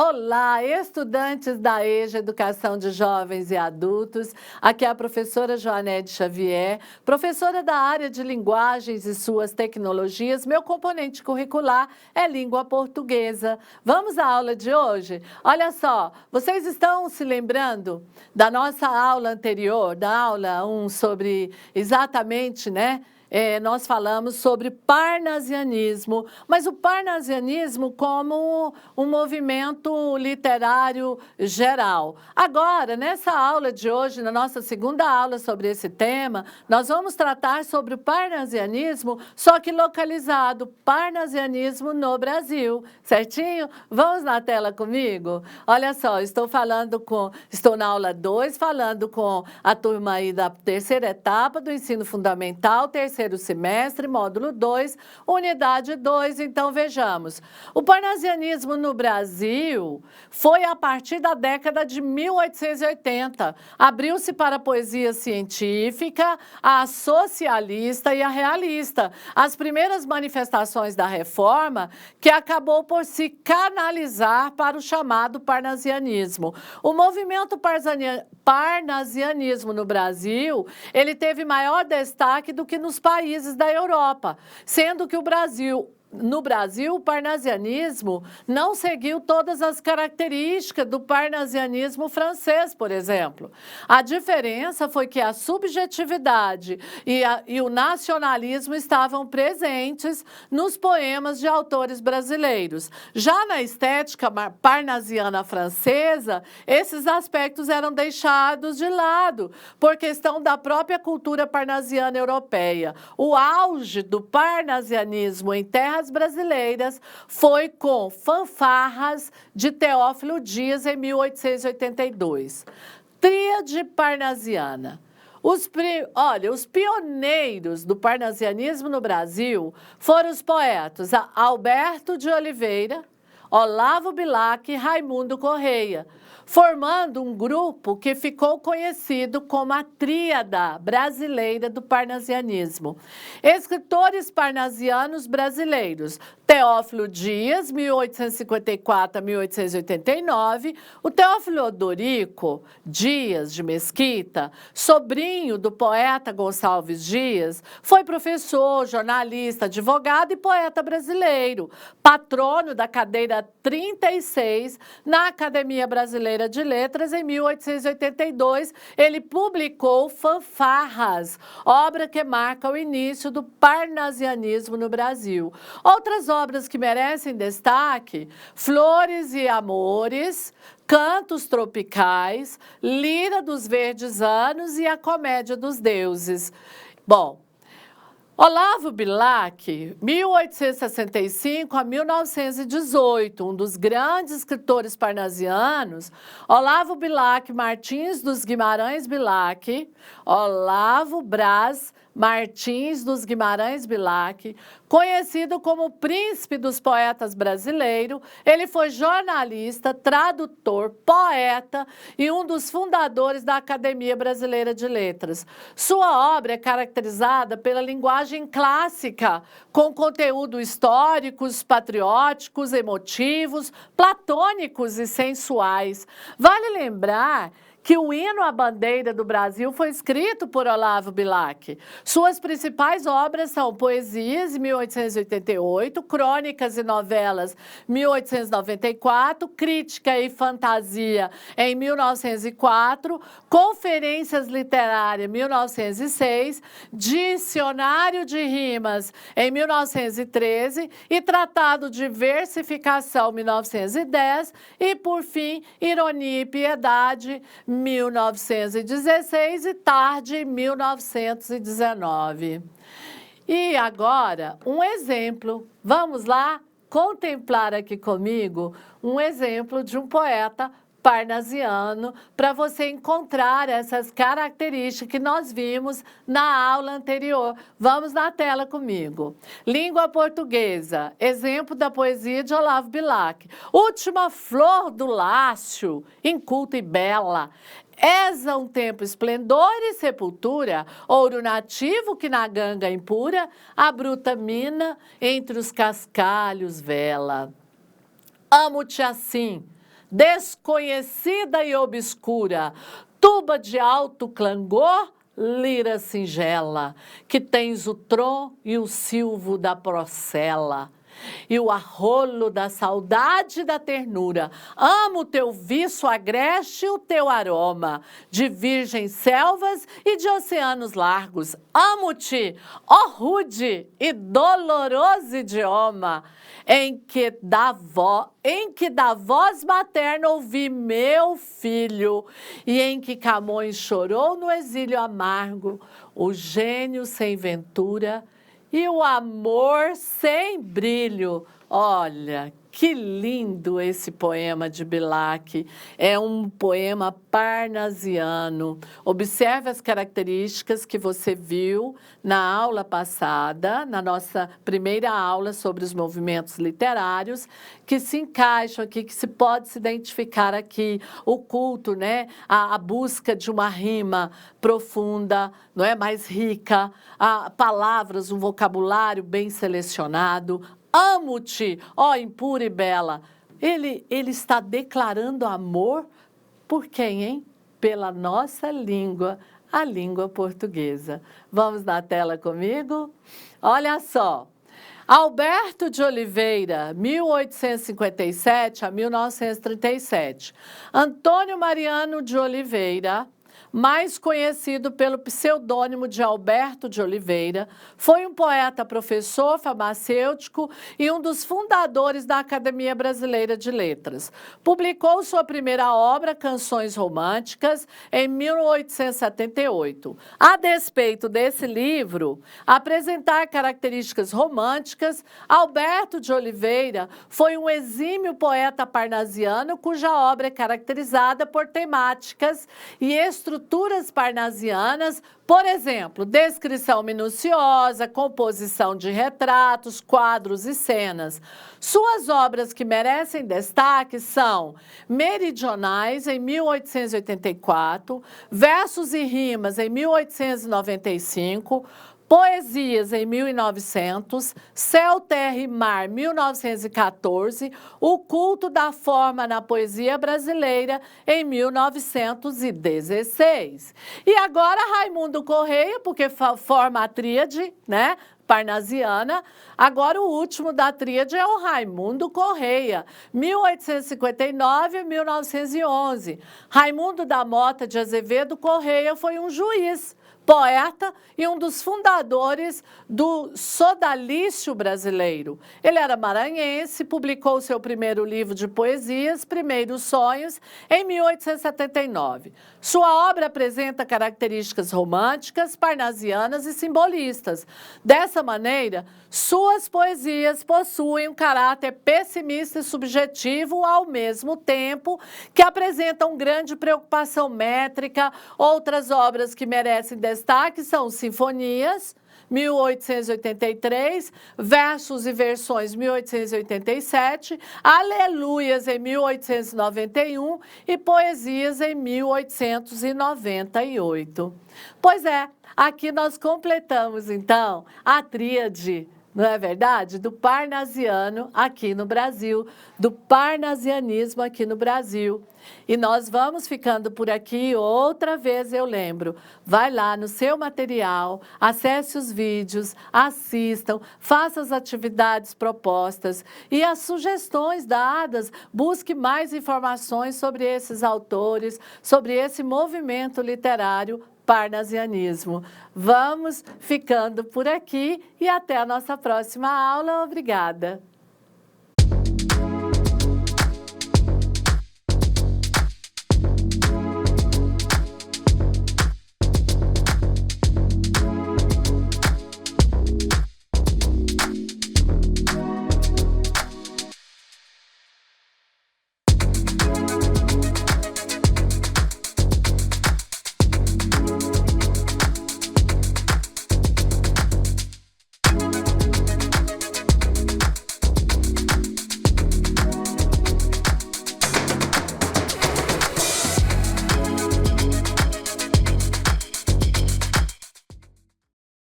Olá, estudantes da EJA, Educação de Jovens e Adultos. Aqui é a professora Joanete Xavier, professora da área de linguagens e suas tecnologias. Meu componente curricular é língua portuguesa. Vamos à aula de hoje? Olha só, vocês estão se lembrando da nossa aula anterior, da aula 1 sobre exatamente, nós falamos sobre parnasianismo, mas o parnasianismo como um movimento literário geral. Agora, nessa aula de hoje, na nossa segunda aula sobre esse tema, nós vamos tratar sobre o parnasianismo, só que localizado, parnasianismo no Brasil, certinho? Vamos na tela comigo? Olha só, estou na aula 2, falando com a turma aí da terceira etapa do ensino fundamental, terceiro semestre, módulo 2, unidade 2. Então, vejamos. O parnasianismo no Brasil foi a partir da década de 1880. Abriu-se para a poesia científica, a socialista e a realista. As primeiras manifestações da reforma que acabou por se canalizar para o chamado parnasianismo. O movimento parnasianismo no Brasil, ele teve maior destaque do que nos países da Europa, sendo que no Brasil, o parnasianismo não seguiu todas as características do parnasianismo francês, por exemplo. A diferença foi que a subjetividade e o nacionalismo estavam presentes nos poemas de autores brasileiros. Já na estética parnasiana francesa, esses aspectos eram deixados de lado por questão da própria cultura parnasiana europeia. O auge do parnasianismo em terras brasileiras foi com Fanfarras de Teófilo Dias em 1882. Tríade parnasiana. Os pioneiros do parnasianismo no Brasil foram os poetas Alberto de Oliveira, Olavo Bilac e Raimundo Correia, formando um grupo que ficou conhecido como a Tríada Brasileira do Parnasianismo. Escritores parnasianos brasileiros: Teófilo Dias, 1854 a 1889, o Teófilo Odorico Dias de Mesquita, sobrinho do poeta Gonçalves Dias, foi professor, jornalista, advogado e poeta brasileiro, patrono da cadeira 36 na Academia Brasileira de Letras. Em 1882, ele publicou Fanfarras, obra que marca o início do parnasianismo no Brasil. Outras obras que merecem destaque: Flores e Amores, Cantos Tropicais, Lira dos Verdes Anos e A Comédia dos Deuses. Bom, Olavo Bilac, 1865 a 1918, um dos grandes escritores parnasianos. Olavo Bilac Martins dos Guimarães Bilac, Olavo Braz Martins dos Guimarães Bilac, conhecido como o príncipe dos poetas brasileiro. Ele foi jornalista, tradutor, poeta e um dos fundadores da Academia Brasileira de Letras. Sua obra é caracterizada pela linguagem clássica, com conteúdo históricos, patrióticos, emotivos, platônicos e sensuais. Vale lembrar que o hino à bandeira do Brasil foi escrito por Olavo Bilac. Suas principais obras são Poesias, em 1888, Crônicas e Novelas, 1894, Crítica e Fantasia, em 1904, Conferências Literárias, 1906, Dicionário de Rimas, em 1913, e Tratado de Versificação, 1910, e, por fim, Ironia e Piedade, 1916, e Tarde, 1919. E agora, um exemplo. Vamos lá contemplar aqui comigo um exemplo de um poeta parnasiano, para você encontrar essas características que nós vimos na aula anterior. Vamos na tela comigo. Língua portuguesa, exemplo da poesia de Olavo Bilac. Última flor do lácio, inculta e bela, és a um tempo esplendor e sepultura, ouro nativo que na ganga impura, a bruta mina entre os cascalhos vela. Amo-te assim, desconhecida e obscura, tuba de alto clangor, lira singela, que tens o tron e o silvo da procela, e o arrolo da saudade e da ternura. Amo o teu viço agreste e o teu aroma, de virgens selvas e de oceanos largos. Amo-te, ó rude e doloroso idioma, em que da voz materna ouvi meu filho, e em que Camões chorou no exílio amargo, o gênio sem ventura e o amor sem brilho. Olha, que lindo esse poema de Bilac. É um poema parnasiano. Observe as características que você viu na aula passada, na nossa primeira aula sobre os movimentos literários, que se encaixam aqui, que se pode se identificar aqui. O culto, né? A busca de uma rima profunda, não é, mais rica, palavras, um vocabulário bem selecionado. Amo-te, ó impura e bela. Ele está declarando amor por quem, hein? Pela nossa língua, a língua portuguesa. Vamos na tela comigo? Olha só. Alberto de Oliveira, 1857 a 1937. Antônio Mariano de Oliveira, mais conhecido pelo pseudônimo de Alberto de Oliveira, foi um poeta, professor, farmacêutico e um dos fundadores da Academia Brasileira de Letras. Publicou sua primeira obra, Canções Românticas, em 1878. A despeito desse livro apresentar características românticas, Alberto de Oliveira foi um exímio poeta parnasiano cuja obra é caracterizada por temáticas e estruturas parnasianas, por exemplo, descrição minuciosa, composição de retratos, quadros e cenas. Suas obras que merecem destaque são Meridionais, em 1884, Versos e Rimas, em 1895, Poesias, em 1900, Céu, Terra e Mar, 1914, O Culto da Forma na Poesia Brasileira, em 1916. E agora Raimundo Correia, porque forma a tríade, né? Parnasiana. Agora o último da tríade é o Raimundo Correia, 1859 a 1911. Raimundo da Mota de Azevedo Correia foi um juiz, poeta e um dos fundadores do sodalício brasileiro. Ele era maranhense, publicou seu primeiro livro de poesias, Primeiros Sonhos, em 1879. Sua obra apresenta características românticas, parnasianas e simbolistas. Dessa maneira, suas poesias possuem um caráter pessimista e subjetivo ao mesmo tempo, que apresentam grande preocupação métrica. Outras obras que merecem destaque são Sinfonias, 1883, Versos e Versões, 1887, Aleluias, em 1891 e Poesias, em 1898. Pois é, aqui nós completamos, então, a tríade, não é verdade? Do parnasiano aqui no Brasil, do parnasianismo aqui no Brasil. E nós vamos ficando por aqui. Outra vez eu lembro, vai lá no seu material, acesse os vídeos, assistam, faça as atividades propostas e as sugestões dadas, busque mais informações sobre esses autores, sobre esse movimento literário parnasianismo. Vamos ficando por aqui e até a nossa próxima aula. Obrigada!